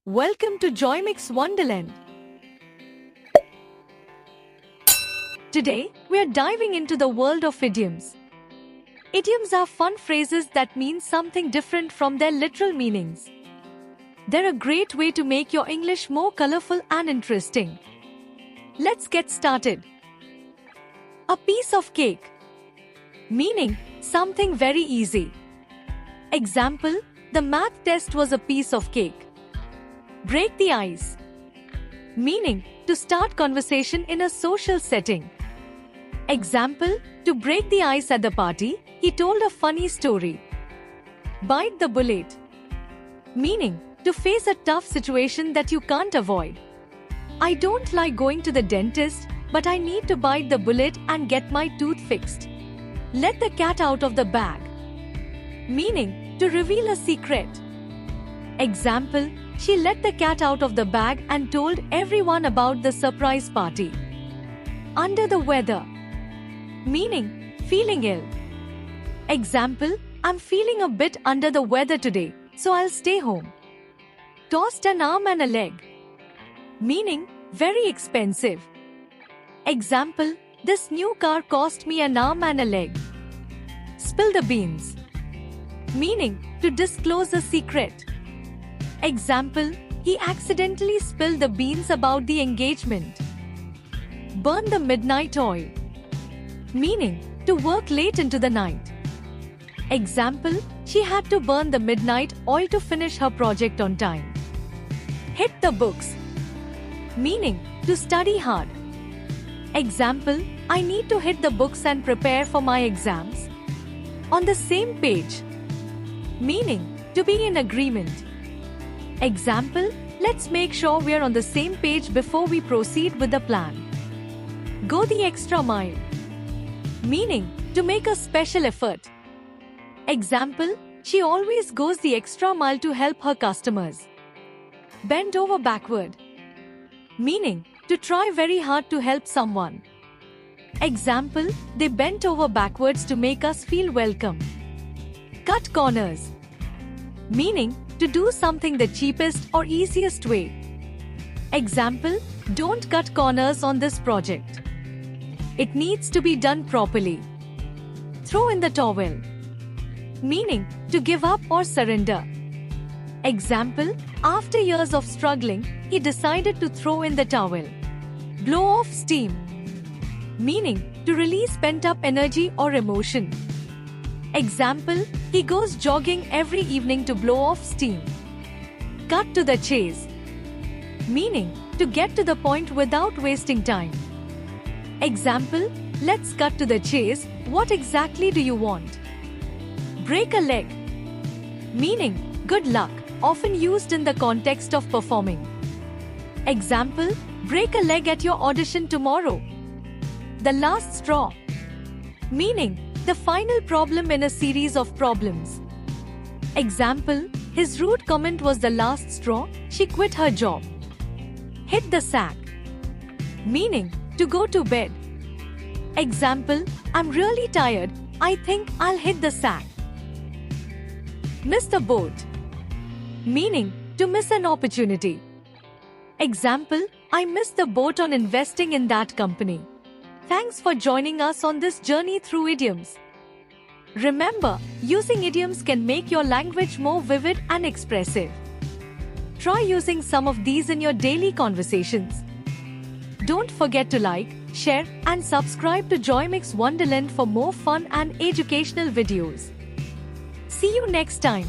Welcome to Joymix Wonderland. Today, we are diving into the world of idioms. Idioms are fun phrases that mean something different from their literal meanings. They're a great way to make your English more colorful and interesting. Let's get started. A piece of cake. Meaning, something very easy. Example, the math test was a piece of cake. Break the ice. Meaning, to start conversation in a social setting. Example, to break the ice at the party, he told a funny story. Bite the bullet. Meaning, to face a tough situation that you can't avoid. I don't like going to the dentist, but I need to bite the bullet and get my tooth fixed. Let the cat out of the bag. Meaning, to reveal a secret. Example, she let the cat out of the bag and told everyone about the surprise party. Under the weather. Meaning, feeling ill. Example, I'm feeling a bit under the weather today, so I'll stay home. Tossed an arm and a leg. Meaning, very expensive. Example, this new car cost me an arm and a leg. Spill the beans. Meaning, to disclose a secret. Example, he accidentally spilled the beans about the engagement. Burn the midnight oil. Meaning, to work late into the night. Example, she had to burn the midnight oil to finish her project on time. Hit the books. Meaning, to study hard. Example, I need to hit the books and prepare for my exams. On the same page. Meaning, to be in agreement. Example, let's make sure we're on the same page before we proceed with the plan. Go the extra mile. Meaning, to make a special effort. Example, she always goes the extra mile to help her customers. Bend over backward. Meaning, to try very hard to help someone. Example, they bent over backwards to make us feel welcome. Cut corners. Meaning, to do something the cheapest or easiest way. Example, don't cut corners on this project. It needs to be done properly. Throw in the towel. Meaning, to give up or surrender. Example, after years of struggling, he decided to throw in the towel. Blow off steam. Meaning, to release pent-up energy or emotion. Example, he goes jogging every evening to blow off steam. Cut to the chase. Meaning, to get to the point without wasting time. Example, let's cut to the chase. What exactly do you want? Break a leg. Meaning, good luck, often used in the context of performing. Example, break a leg at your audition tomorrow. The last straw. Meaning, the final problem in a series of problems. Example, his rude comment was the last straw, she quit her job. Hit the sack. Meaning, to go to bed. Example, I'm really tired, I think I'll hit the sack. Miss the boat. Meaning, to miss an opportunity. Example, I missed the boat on investing in that company. Thanks for joining us on this journey through idioms. Remember, using idioms can make your language more vivid and expressive. Try using some of these in your daily conversations. Don't forget to like, share, and subscribe to Joymix Wonderland for more fun and educational videos. See you next time.